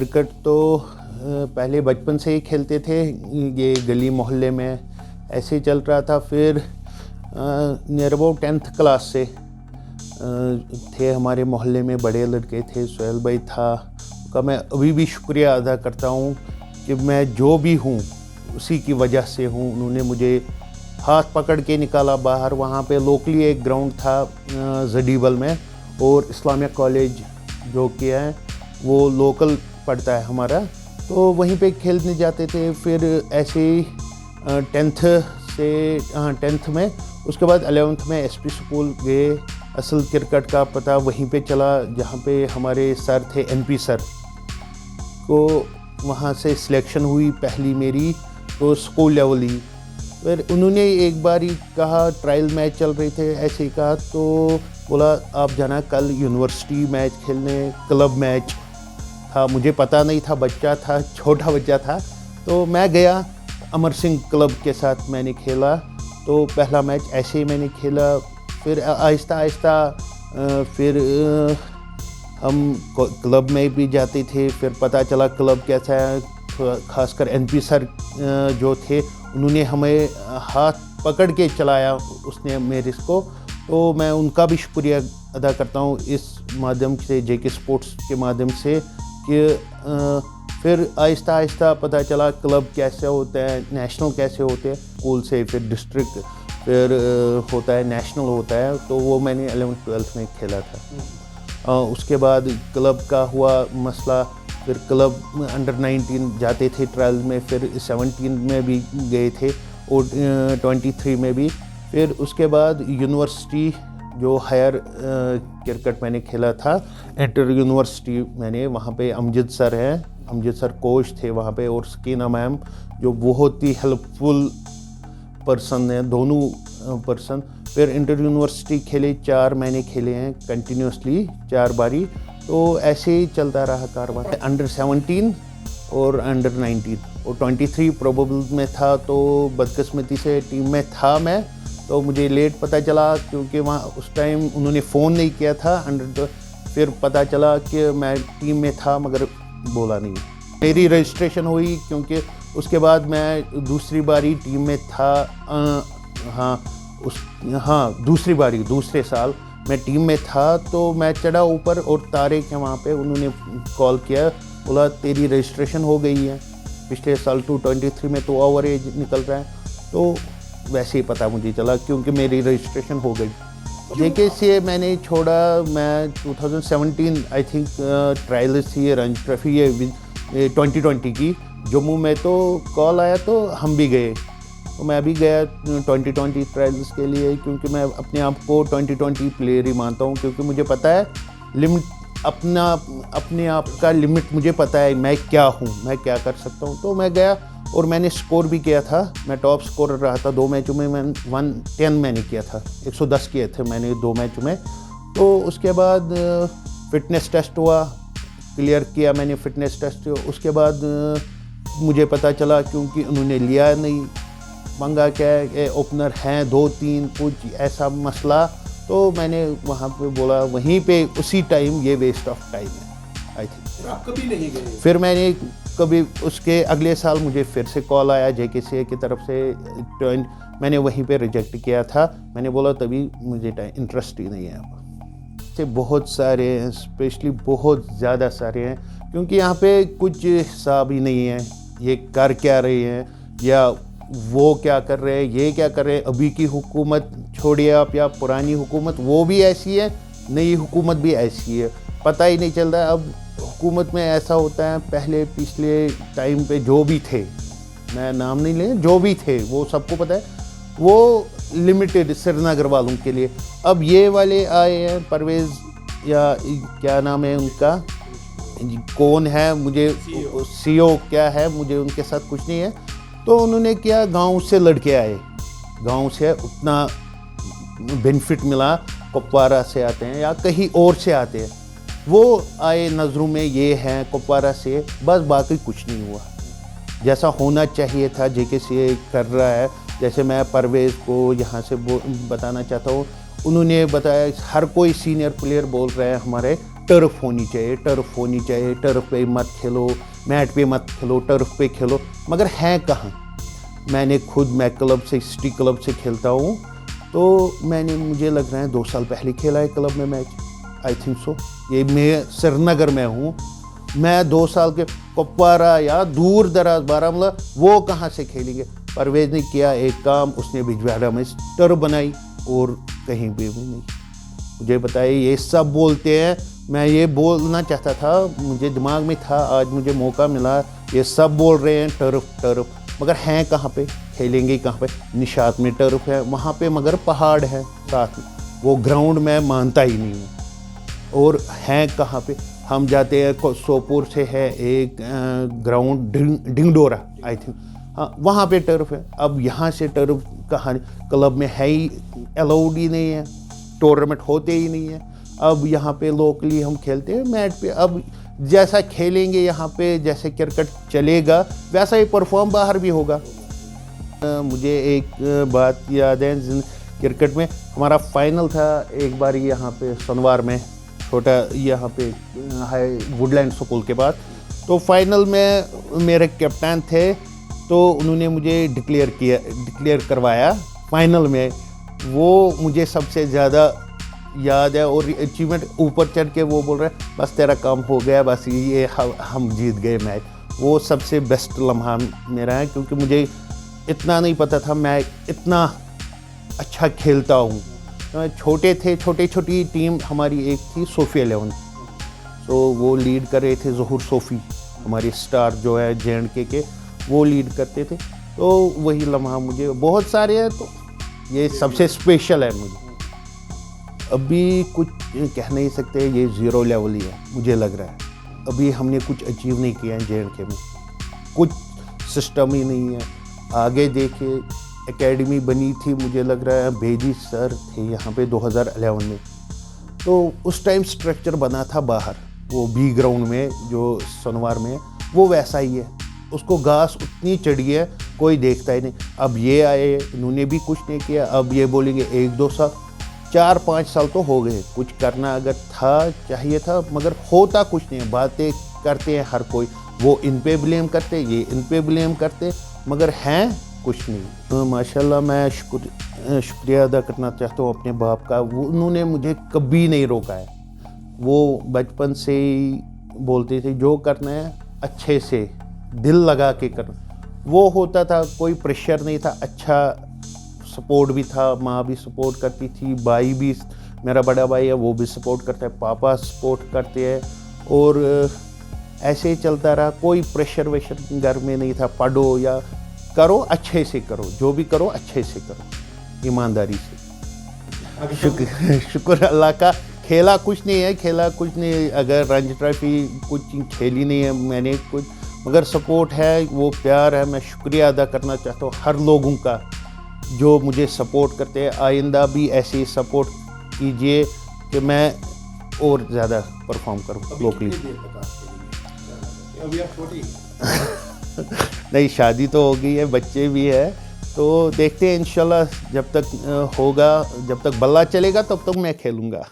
Cricket तो पहले बचपन से ही खेलते थे, ये गली मोहल्ले में ऐसे ही चल रहा था। फिर नियर अबाउट 10th क्लास से थे हमारे मोहल्ले में बड़े लड़के थे, सोहेल भाई था, का मैं अभी भी शुक्रिया अदा करता हूँ कि मैं जो भी हूँ उसी की वजह से हूँ। उन्होंने मुझे हाथ पकड़ के निकाला बाहर। वहाँ पे लोकली एक ग्राउंड था जडीबल में, और इस्लामिया कॉलेज जो कि है वो लोकल पड़ता है हमारा, तो वहीं पे खेलने जाते थे। फिर ऐसे ही 10th में, उसके बाद 11th में एसपी स्कूल गए। असल क्रिकेट का पता वहीं पे चला जहाँ पे हमारे सर थे, एनपी सर को। वहाँ से सिलेक्शन हुई पहली मेरी, तो स्कूल लेवल ही। फिर उन्होंने एक बार ही कहा, ट्रायल मैच चल रहे थे, ऐसे ही कहा, तो बोला आप जाना कल यूनिवर्सिटी मैच खेलने। क्लब मैच था, मुझे पता नहीं था, बच्चा था, छोटा बच्चा था, तो मैं गया। अमर सिंह क्लब के साथ मैंने खेला, तो पहला मैच ऐसे ही मैंने खेला। फिर आहिस्ता आहिस्ता फिर हम क्लब में भी जाते थे। फिर पता चला क्लब कैसा है, खासकर एनपी सर जो थे, उन्होंने हमें हाथ पकड़ के चलाया उसने मेरे को, तो मैं उनका भी शुक्रिया अदा करता हूँ इस माध्यम से, जेके स्पोर्ट्स के माध्यम से, कि फिर आहिस्ता आहिस्ता पता चला क्लब कैसे होता है, नेशनल कैसे होते हैं, स्कूल से फिर डिस्ट्रिक्ट, फिर होता है नेशनल होता है। तो वो मैंने 11th 12th में खेला था। उसके बाद क्लब का हुआ मसला, फिर क्लब अंडर 19 जाते थे ट्रायल में, फिर 17 में भी गए थे, और 23 में भी। फिर उसके बाद यूनिवर्सिटी जो हायर क्रिकेट मैंने खेला था, इंटर यूनिवर्सिटी मैंने, वहाँ पे अमजद सर हैं, अमजद सर कोच थे वहाँ पे, और सकीना मैम जो बहुत ही हेल्पफुल पर्सन है, दोनों पर्सन। फिर इंटर यूनिवर्सिटी खेले, 4 महीने खेले हैं कंटिन्यूसली, 4 बारी। तो ऐसे ही चलता रहा कारवां। अंडर 17 और अंडर 19 और 23 प्रोबेबल में था, तो बदकिस्मती से टीम में था मैं, तो मुझे लेट पता चला, क्योंकि वहाँ उस टाइम उन्होंने फ़ोन नहीं किया था अंडर। फिर पता चला कि मैं टीम में था, मगर बोला नहीं। मेरी रजिस्ट्रेशन हुई, क्योंकि उसके बाद मैं दूसरी बारी टीम में था। दूसरी बारी, दूसरे साल मैं टीम में था, तो मैं चढ़ा ऊपर, और तारे के वहाँ पे उन्होंने कॉल किया, बोला तेरी रजिस्ट्रेशन हो गई है, पिछले साल 2023 में तो ओवर एज निकल रहा है। तो वैसे ही पता मुझे चला, क्योंकि मेरी रजिस्ट्रेशन हो गई। जेके से मैंने छोड़ा, मैं 2017 आई थिंक ट्रायल्स थी रणजी ट्रॉफी ये 2020 की जम्मू में, तो कॉल आया तो हम भी गए। तो मैं भी गया 2020 ट्रायल्स के लिए, क्योंकि मैं अपने आप को 2020 प्लेयर ही मानता हूँ, क्योंकि मुझे पता है लिमिट, अपने आप का लिमिट मुझे पता है, मैं क्या हूँ, मैं क्या कर सकता हूँ। तो मैं गया, और मैंने स्कोर भी किया था, मैं टॉप स्कोरर रहा था 2 मैचों में। मैं 110 मैंने किया था, 110 किए थे मैंने 2 मैचों में। तो उसके बाद फिटनेस टेस्ट हुआ, क्लियर किया मैंने फिटनेस टेस्ट। उसके बाद मुझे पता चला, क्योंकि उन्होंने लिया नहीं, मंगा क्या है, ओपनर हैं 2-3, कुछ ऐसा मसला। तो मैंने वहाँ पे बोला, वहीं पे उसी टाइम, ये वेस्ट ऑफ टाइम है आई थिंक। आप कभी नहीं गए? फिर मैंने कभी, उसके अगले साल मुझे फिर से कॉल आया जेकेसीए की तरफ से, मैंने वहीं पे रिजेक्ट किया था। मैंने बोला तभी मुझे इंटरेस्ट ही नहीं है। से बहुत सारे हैं, स्पेशली बहुत ज़्यादा सारे हैं, क्योंकि यहाँ पे कुछ हिसाब ही नहीं है, ये कर क्या रहे हैं, या वो क्या कर रहे हैं, ये क्या कर रहे हैं। अभी की हुकूमत छोड़िए आप, या पुरानी हुकूमत, वो भी ऐसी है, नई हुकूमत भी ऐसी है, पता ही नहीं चल रहा है। अब हुकूमत में ऐसा होता है, पहले पिछले टाइम पे जो भी थे, मैं नाम नहीं ले, जो भी थे वो सबको पता है, वो लिमिटेड श्रीनगर वालों के लिए। अब ये वाले आए हैं, परवेज़ या क्या नाम है उनका, कौन है, मुझे सीओ क्या है, मुझे उनके साथ कुछ नहीं है। तो उन्होंने क्या, गांव से लड़के आए, गांव से उतना बेनिफिट मिला, कुपवारा से आते हैं या कहीं और से आते हैं, वो आए, नज़रों में ये हैं कुपवारा से, बस बाकी कुछ नहीं हुआ। जैसा होना चाहिए था जेकेसीए कर रहा है। जैसे मैं परवेज़ को यहाँ से बताना चाहता हूँ, उन्होंने बताया, हर कोई सीनियर प्लेयर बोल रहे हैं हमारे टर्फ होनी चाहिए, टर्फ होनी चाहिए, टर्फ पे मत खेलो, मैट पे मत खेलो, टर्फ पे खेलो, मगर है कहाँ। मैं क्लब से, सिटी क्लब से खेलता हूँ, तो मुझे लग रहा है 2 साल पहले खेला है क्लब में मैच, आई थिंक सो। ये मैं श्रीनगर में हूँ, मैं 2 साल के कुपवारा या दूर दराज बारामूला वो कहाँ से खेलेंगे। परवेज ने किया एक काम, उसने बिजवाड़ा में टर्फ बनाई और कहीं भी नहीं। मुझे बताइए, ये सब बोलते हैं, मैं ये बोलना चाहता था, मुझे दिमाग में था, आज मुझे मौका मिला। ये सब बोल रहे हैं टर्फ टर्फ, मगर हैं कहाँ पे, खेलेंगे कहाँ पे। निशात में टर्फ है वहाँ पे, मगर पहाड़ है साथ में, वो ग्राउंड मैं मानता ही नहीं हूँ। और हैं कहाँ पे, हम जाते हैं सोपोर से है एक ग्राउंड डिंगडोरा आई थिंक, हाँ वहाँ पे टर्फ है। अब यहाँ से टर्फ कहाँ, क्लब में है ही, अलाउड ही नहीं है, टूर्नामेंट होते ही नहीं है। अब यहाँ पे लोकली हम खेलते हैं मैट पे। अब जैसा खेलेंगे यहाँ पे, जैसे क्रिकेट चलेगा वैसा ही परफॉर्म बाहर भी होगा। मुझे एक बात याद है, क्रिकेट में हमारा फाइनल था एक बार यहाँ पे सोनवार में, छोटा यहाँ पे है वुडलैंड स्कूल के बाद। तो फाइनल में मेरे कैप्टन थे, तो उन्होंने मुझे डिक्लेयर करवाया फाइनल में। वो मुझे सबसे ज़्यादा याद है, और अचीवमेंट ऊपर चढ़ के वो बोल रहे हैं बस तेरा काम हो गया, बस ये हम जीत गए मैच। वो सबसे बेस्ट लम्हा मेरा है, क्योंकि मुझे इतना नहीं पता था मैं इतना अच्छा खेलता हूँ। छोटे थे, छोटी टीम हमारी एक थी सोफी 11, तो वो लीड कर रहे थे, ज़हूर सोफ़ी हमारी स्टार जो है JNK के, वो लीड करते थे। तो वही लम्हा मुझे, बहुत सारे हैं तो ये सबसे स्पेशल है मुझे। अभी कुछ कह नहीं सकते, ये 0 लेवल ही है मुझे लग रहा है। अभी हमने कुछ अचीव नहीं किया है JNK में, कुछ सिस्टम ही नहीं है। आगे देखिए, एकेडमी बनी थी, मुझे लग रहा है बेदी सर थे यहाँ पे 2011 में, तो उस टाइम स्ट्रक्चर बना था बाहर, वो बी ग्राउंड में जो सोनवार में है, वो वैसा ही है। उसको घास उतनी चढ़ी है, कोई देखता ही नहीं। अब ये आए, इन्होंने भी कुछ नहीं किया। अब ये बोलेंगे 1-2 साल, 4-5 साल तो हो गए। कुछ करना अगर था, चाहिए था, मगर होता कुछ नहीं। बातें करते हैं हर कोई, वो इन पे ब्लेम करते, ये इन पे ब्लेम करते, मगर हैं कुछ नहीं। तो माशाल्लाह मैं शुक्रिया अदा करना चाहता हूँ अपने बाप का। वो उन्होंने मुझे कभी नहीं रोका है। वो बचपन से ही बोलते थे जो करना है अच्छे से दिल लगा के करना। वो होता था, कोई प्रेशर नहीं था, अच्छा सपोर्ट भी था, माँ भी सपोर्ट करती थी, भाई भी, मेरा बड़ा भाई है वो भी सपोर्ट करता है, पापा सपोर्ट करते हैं, और ऐसे ही चलता रहा। कोई प्रेशर वेशर घर में नहीं था, पढ़ो या करो, अच्छे से करो, जो भी करो अच्छे से करो, ईमानदारी से। शुक्र अल्लाह का। खेला कुछ नहीं, अगर रंजी ट्रॉफी कुछ खेली नहीं है मैंने कुछ, मगर सपोर्ट है, वो प्यार है। मैं शुक्रिया अदा करना चाहता हूँ हर लोगों का जो मुझे सपोर्ट करते हैं। आइंदा भी ऐसे ही सपोर्ट कीजिए कि मैं और ज़्यादा परफॉर्म करूँ लोकली। नहीं, शादी तो हो गई है, बच्चे भी है, तो देखते हैं इंशाल्लाह, जब तक होगा, जब तक बल्ला चलेगा तब तक मैं खेलूँगा।